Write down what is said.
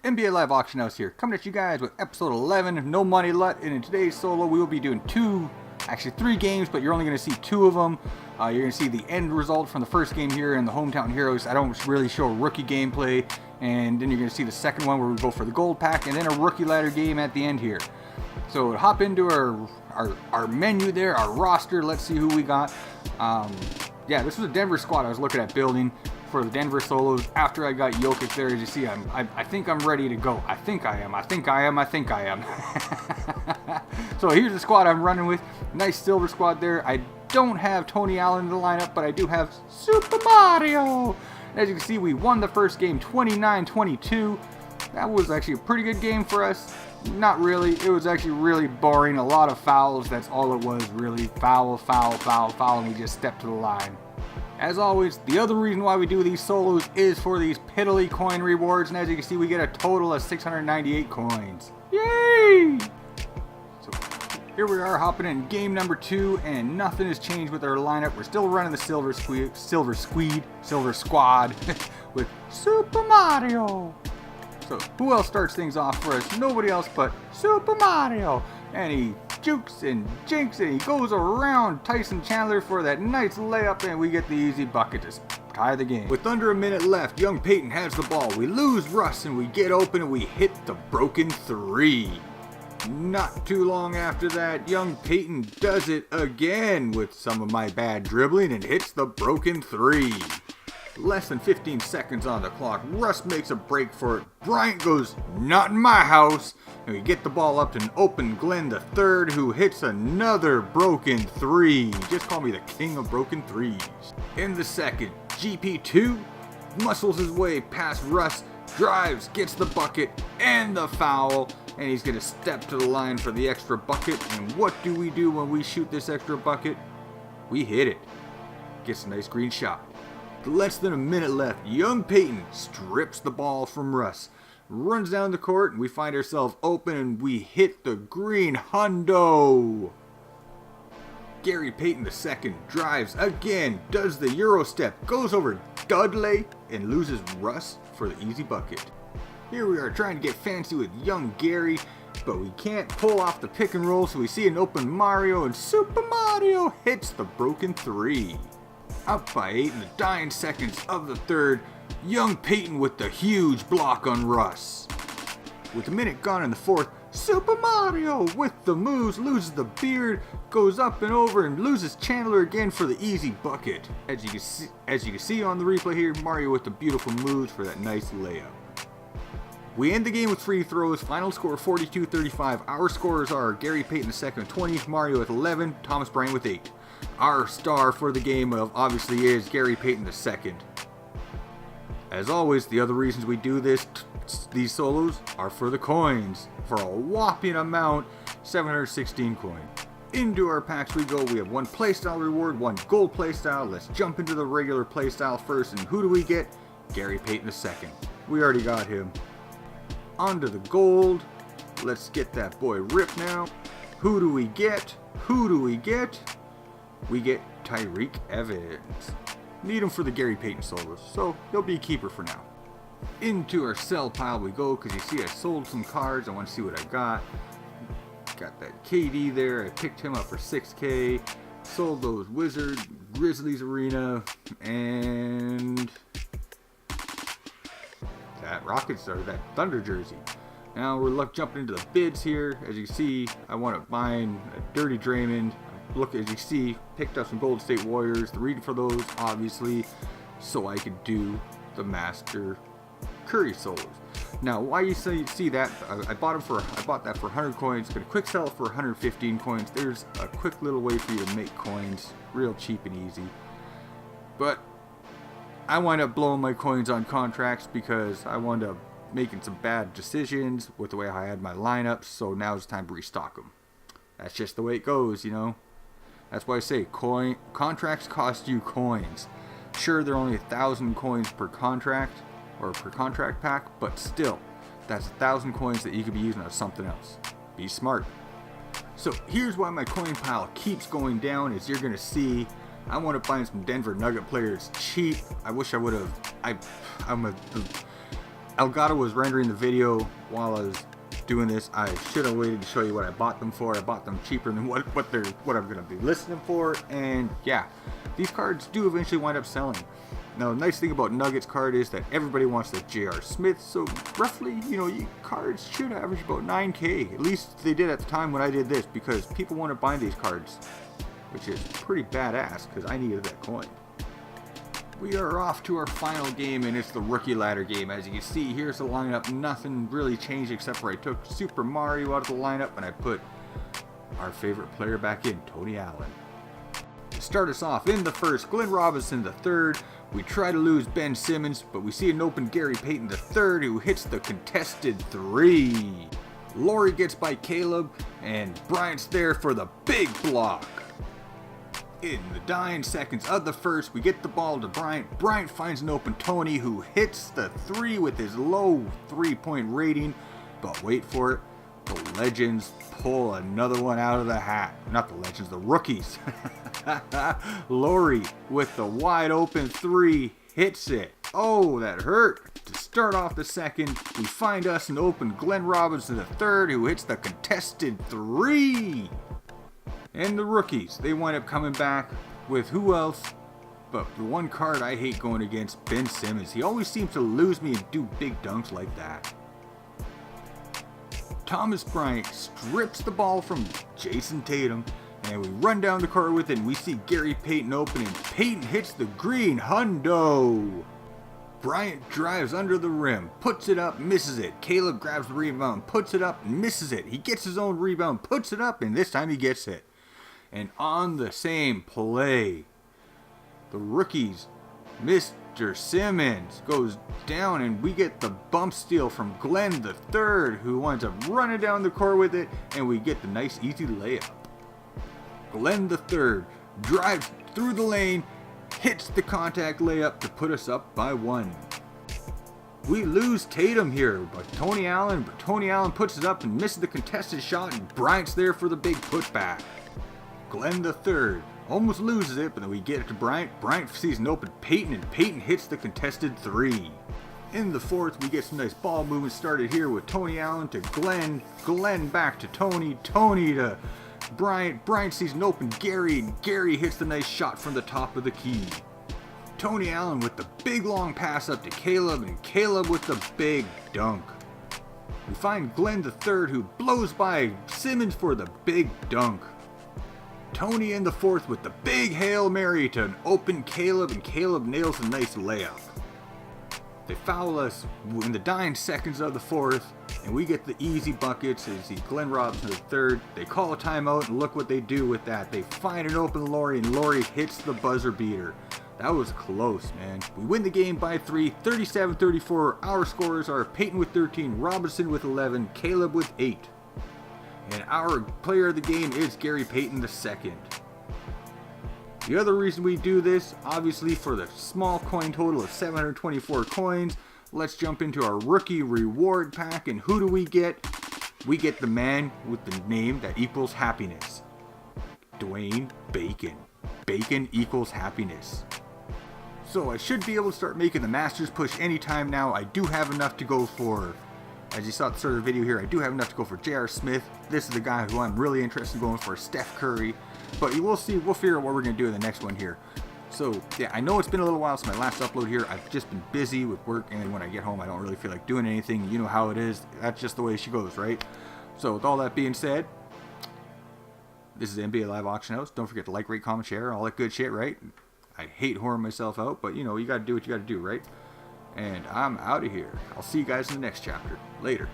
NBA Live Auction House here, coming at you guys with episode 11 of No Money LUT, and in today's solo we will be doing three games, but you're only going to see two of them. You're going to see the end result from the first game here in the Hometown Heroes. I don't really show rookie gameplay, and then you're going to see the second one where we go for the gold pack, and then a rookie ladder game at the end here. So hop into our menu there, our roster. Let's see who we got. Yeah, this was a Denver squad I was looking at building for the Denver solos. After I got Jokic there, as you see, I think I'm ready to go. I think I am. So here's the squad I'm running with. Nice silver squad there. I don't have Tony Allen in the lineup, but I do have Super Mario. As you can see, we won the first game 29-22. That was actually a pretty good game for us. Not really. It was actually really boring. A lot of fouls. That's all it was, really. Foul, and we just stepped to the line. As always, the other reason why we do these solos is for these piddly coin rewards, and as you can see, we get a total of 698 coins. Yay! So here we are hopping in game number 2, and nothing has changed with our lineup. We're still running the silver squad with Super Mario. So who else starts things off for us? Nobody else but Super Mario. And he jukes and jinks and he goes around Tyson Chandler for that nice layup, and we get the easy bucket to tie the game. With under a minute left, young Peyton has the ball. We lose Russ and we get open and we hit the broken three. Not too long after that, young Peyton does it again with some of my bad dribbling and hits the broken three. Less than 15 seconds on the clock. Russ makes a break for it. Bryant goes, "Not in my house." And we get the ball up to an open Glenn the third, who hits another broken three. Just call me the king of broken threes. In the second, GP2 muscles his way past Russ, drives, gets the bucket and the foul, and he's going to step to the line for the extra bucket. And what do we do when we shoot this extra bucket? We hit it. Gets a nice green shot. Less than a minute left, young Peyton strips the ball from Russ, runs down the court, and we find ourselves open and we hit the green hundo. Gary Payton II drives again, does the Euro step, goes over Dudley, and loses Russ for the easy bucket. Here we are trying to get fancy with young Gary, but we can't pull off the pick and roll, so we see an open Mario, and Super Mario hits the broken three. Up by 8 in the dying seconds of the third, young Peyton with the huge block on Russ. With a minute gone in the fourth, Super Mario with the moves loses the beard, goes up and over and loses Chandler again for the easy bucket. As you can see on the replay here, Mario with the beautiful moves for that nice layup. We end the game with free throws. Final score 42-35. Our scorers are Gary Payton II with 20, Mario with 11, Thomas Bryant with 8. Our star for the game obviously is Gary Payton II. As always, the other reasons we do these solos are for the coins. For a whopping amount, 716 coins. Into our packs we go. We have one playstyle reward, one gold playstyle. Let's jump into the regular playstyle first. And who do we get? Gary Payton II. We already got him. Onto the gold. Let's get that boy ripped now. Who do we get? We get Tyreek Evans. Need him for the Gary Payton solos, so he'll be a keeper for now. Into our sell pile we go, because you see I sold some cards. I want to see what I got. Got that KD there. I picked him up for 6K. Sold those Grizzlies Arena, and that that Thunder jersey. Now we're jumping into the bids here. As you see, I want to buy a Dirty Draymond. Look, as you see, picked up some Golden State Warriors. The reason for those, obviously, so I could do the Master Curry solos. Now, why you see that? I bought that for 100 coins. Gonna quick sell it for 115 coins. There's a quick little way for you to make coins, real cheap and easy. But I wind up blowing my coins on contracts because I wound up making some bad decisions with the way I had my lineups. So now it's time to restock them. That's just the way it goes, you know. That's why I say contracts cost you coins. Sure, they're only 1,000 coins per contract or per contract pack, but still, that's 1,000 coins that you could be using on something else. Be smart. So here's why my coin pile keeps going down. As you're gonna see, I want to find some Denver Nugget players cheap. I wish I would have. Elgato was rendering the video while I was doing this. I should have waited to show you what I bought them for. I bought them cheaper than what I'm going to be listing them for. And yeah, these cards do eventually wind up selling. Now, the nice thing about Nuggets card is that everybody wants the J.R. Smith, so roughly, cards should average about 9K. At least they did at the time when I did this, because people want to buy these cards, which is pretty badass, because I needed that coin. We are off to our final game, and it's the rookie ladder game. As you can see, here's the lineup. Nothing really changed except for I took Super Mario out of the lineup, and I put our favorite player back in, Tony Allen. To start us off in the first, Glenn Robinson the third. We try to lose Ben Simmons, but we see an open Gary Payton III who hits the contested 3. Laurie gets by Caleb, and Bryant's there for the big block. In the dying seconds of the first, we get the ball to Bryant. Bryant finds an open Tony who hits the 3 with his low 3-point rating. But wait for it, the Legends pull another one out of the hat. Not the Legends, the rookies. Laurie with the wide open 3 hits it. Oh, that hurt. To start off the second, we find us an open Glenn Robinson III who hits the contested 3. And the rookies, they wind up coming back with who else but the one card I hate going against, Ben Simmons. He always seems to lose me and do big dunks like that. Thomas Bryant strips the ball from Jason Tatum, and we run down the court with it, and we see Gary Payton open, and Payton hits the green hundo. Bryant drives under the rim, puts it up, misses it. Caleb grabs the rebound, puts it up, and misses it. He gets his own rebound, puts it up, and this time he gets it. And on the same play, the rookies, Mr. Simmons goes down, and we get the bump steal from Glenn the third, who winds up running down the court with it, and we get the nice easy layup. Glenn the third drives through the lane, hits the contact layup to put us up by 1. We lose Tatum here by Tony Allen, but Tony Allen puts it up and misses the contested shot, and Bryant's there for the big putback. Glenn the third almost loses it, but then we get it to Bryant. Bryant sees an open Payton, and Payton hits the contested 3. In the fourth, we get some nice ball movement started here with Tony Allen to Glenn. Glenn back to Tony. Tony to Bryant. Bryant sees an open Gary, and Gary hits the nice shot from the top of the key. Tony Allen with the big long pass up to Caleb, and Caleb with the big dunk. We find Glenn the third, who blows by Simmons for the big dunk. Tony in the fourth with the big Hail Mary to an open Caleb, and Caleb nails a nice layup. They foul us in the dying seconds of the fourth, and we get the easy buckets. As see Glenn Robinson the third. They call a timeout, and look what they do with that. They find an open Laurie, and Laurie hits the buzzer beater. That was close, man. We win the game by 3, 37-34. Our scorers are Payton with 13, Robinson with 11, Caleb with 8. And our player of the game is Gary Payton II. The other reason we do this, obviously for the small coin total of 724 coins, let's jump into our rookie reward pack, and who do we get? We get the man with the name that equals happiness. Dwayne Bacon. Bacon equals happiness. So I should be able to start making the Masters push anytime now. I do have enough to go for, as you saw at the start of the video here, I do have enough to go for J.R. Smith. This is the guy who I'm really interested in going for, Steph Curry. But you will see, we'll figure out what we're going to do in the next one here. So yeah, I know it's been a little while since my last upload here. I've just been busy with work, and when I get home I don't really feel like doing anything. You know how it is. That's just the way she goes, right? So with all that being said, this is NBA Live Auction House. Don't forget to like, rate, comment, share, all that good shit, right? I hate whoring myself out, but you know, you gotta do what you gotta do, right? And I'm out of here. I'll see you guys in the next chapter. Later.